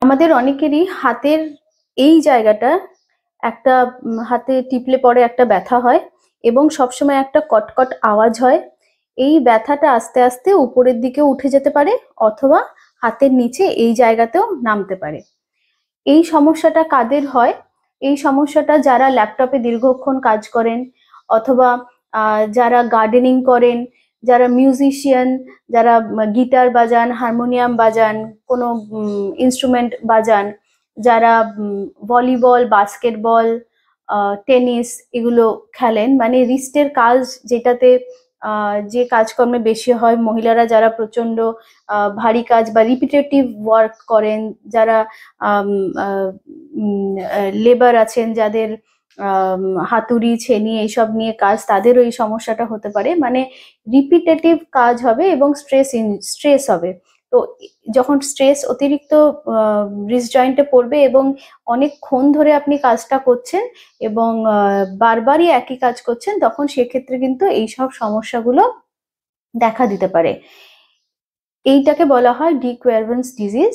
আমাদের অনেকেরই হাতের এই জায়গাটা একটা হাতে টিপলে পরে একটা ব্যথা হয় এবং সবসময় একটা কটকট আওয়াজ হয়। এই ব্যথাটা আস্তে আস্তে উপরের দিকে উঠে যেতে পারে অথবা হাতের নিচে এই জায়গাতেও নামতে পারে। এই সমস্যাটা কাদের হয়? এই সমস্যাটা যারা ল্যাপটপে দীর্ঘক্ষণ কাজ করেন অথবা যারা গার্ডেনিং করেন, যারা মিউজিশিয়ান, যারা গিটার বাজান, হারমোনিয়াম বাজান, কোনো ইনস্ট্রুমেন্ট বাজান, যারা ভলিবল, বাস্কেটবল, টেনিস এগুলো খেলেন, মানে রিস্টের কাজ যেটাতে যে কাজকর্মে বেশি হয়, মহিলারা যারা প্রচন্ড ভারী কাজ বা রিপিটেটিভ ওয়ার্ক করেন, যারা লেবার আছেন, যাদের হাতুড়ি ছেনি এইসব নিয়ে কাজ, তাদেরও এই সমস্যাটা হতে পারে। মানে রিপিটেটিভ কাজ হবে এবং স্ট্রেস হবে। তো যখন স্ট্রেস অতিরিক্ত রিস্ট জয়েন্টে পড়বে এবং অনেকক্ষণ ধরে আপনি কাজটা করছেন এবং বারবারই একই কাজ করছেন, তখন সেক্ষেত্রে কিন্তু এইসব সমস্যাগুলো দেখা দিতে পারে। এইটাকে বলা হয় ডি কুয়ারভেন্স ডিজিজ।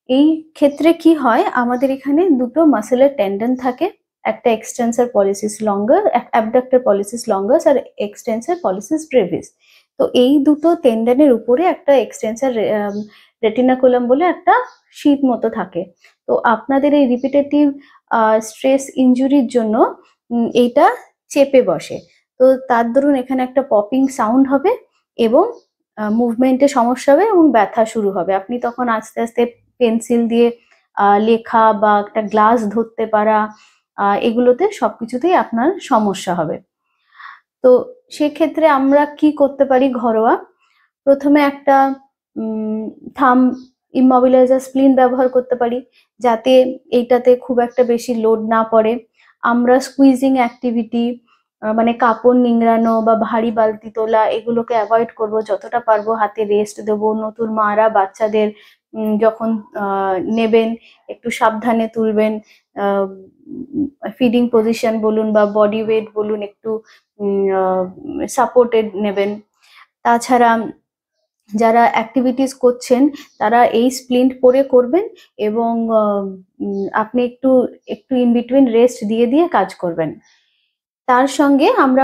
এই ক্ষেত্রে কি হয়, আমাদের এখানে দুটো মাসেলের টেন্ডন থাকে, একটা এক্সটেন্সর পলিসিস লঙ্গার, অ্যাবডাক্টর পলিসিস লঙ্গাস আর এক্সটেন্সর পলিসিস ব্রেভিস। তো এই দুটো টেন্ডনের উপরে একটা এক্সটেন্সর রেটিনাকুলাম বলে একটা শীট মতো থাকে। তো আপনাদের এই রিপিটেটিভ স্ট্রেস ইনজুরির জন্য এইটা চেপে বসে। তো তার দরুন এখানে একটা পপিং সাউন্ড হবে এবং মুভমেন্টে সমস্যা হবে এবং ব্যথা শুরু হবে। আপনি তখন আস্তে আস্তে পেন্সিল দিয়ে লেখা বা একটা গ্লাস ধরতে পারা, এগুলোতে সবকিছুতেই আপনার সমস্যা হবে। তো সেক্ষেত্রে আমরা কি করতে পারি ঘরোয়া? প্রথমে একটা থাম ইমমবিলাইজার স্প্লিন ব্যবহার করতে পারি, যাতে এইটাতে খুব একটা বেশি লোড না পড়ে। আমরা স্কুইজিং অ্যাক্টিভিটি, মানে কাপড় নিংড়ানো বা ভারী বালতি তোলা, এগুলোকে অ্যাভয়েড করব যতটা পারবো। হাতে রেস্ট দেবো। নতুন মারা বাচ্চাদের যখন নেবেন একটু সাবধানে তুলবেন। ফিডিং পজিশন বলুন বা বডি ওয়েট বলুন, একটু সাপোর্টেড নেবেন। তাছাড়া যারা অ্যাক্টিভিটিস করছেন তারা এই স্প্লিন্ট পরে করবেন এবং আপনি একটু একটু ইন বিটুইন রেস্ট দিয়ে দিয়ে কাজ করবেন। তার সঙ্গে আমরা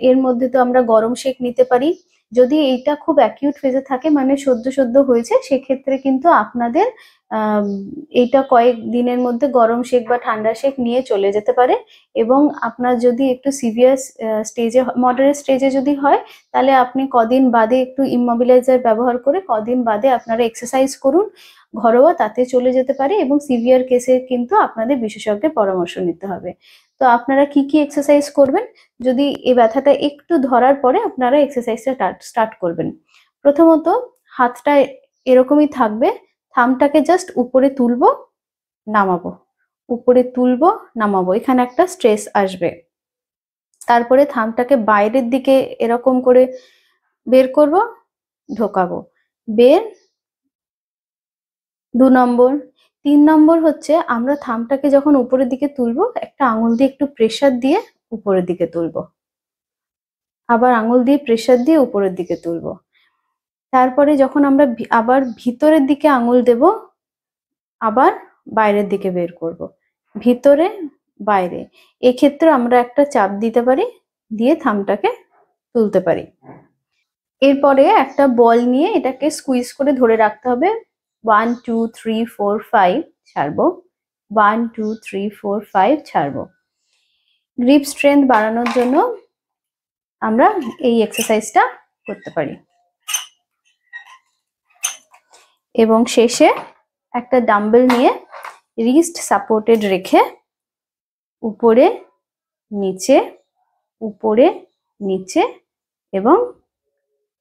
এর মধ্যে তো আমরা গরম সেক নিতে পারি। যদি এইটা খুব অ্যাকিউট ফেজে থাকে, মানে সদ্য সদ্য হয়েছে, সেক্ষেত্রে কিন্তু আপনাদের এইটা কয়েক দিনের মধ্যে গরম সেক বা ঠান্ডা সেক নিয়ে চলে যেতে পারে। এবং আপনার যদি একটু সিভিয়ার স্টেজে, মডারেট স্টেজে যদি হয়, তাহলে আপনি কদিন বাদে একটু ইমমবিলাইজার ব্যবহার করে কদিন বাদে আপনারা এক্সারসাইজ করুন ঘরোয়া, তাতে চলে যেতে পারে। এবং সিভিয়ার কেসে কিন্তু আপনাদের বিশেষজ্ঞের পরামর্শ নিতে হবে। তো আপনারা কি কি এক্সারসাইজ করবেন? যদি এই ব্যথাটা একটু ধরার পরে আপনারা এক্সারসাইজটা স্টার্ট করবেন। প্রথমত হাতটা এরকমই থাকবে, থামটাকে জাস্ট উপরে তুলবো, নামাবো, উপরে তুলবো, নামাবো, এখানে একটা স্ট্রেস আসবে। তারপরে থামটাকে বাইরের দিকে এরকম করে বের করব, ঢোকাবো, বের। 2 নম্বর। 3 নম্বর হচ্ছে আমরা থামটাকে যখন উপরের দিকে তুলবো, একটা আঙুল দিয়ে একটু প্রেসার দিয়ে উপরের দিকে তুলবো, আবার আঙুল দিয়ে প্রেসার দিয়ে উপরের দিকে তুলবো। তারপরে যখন আমরা আবার ভিতরের দিকে আঙুল দেব, আবার বাইরের দিকে বের করব, ভিতরে বাইরে। এক্ষেত্রে আমরা একটা চাপ দিতে পারি, দিয়ে থামটাকে তুলতে পারি। এরপরে একটা বল নিয়ে এটাকে স্কুইজ করে ধরে রাখতে হবে। 1 2 3 4 5 ছাড়বো, 1 2 3 4 5 ছাড়বো। গ্রিপ স্ট্রেংথ বাড়ানোর জন্য আমরা এই এক্সারসাইজটা করতে পারি। এবং শেষে একটা ডাম্বেল নিয়ে রিস্ট সাপোর্টেড রেখে উপরে নিচে, উপরে নিচে এবং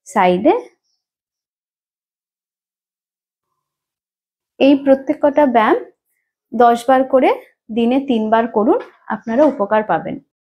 সাইডে, এই প্রত্যেকটা ব্যায়াম 10 বার করে দিনে 3 বার করুন, আপনারা উপকার পাবেন।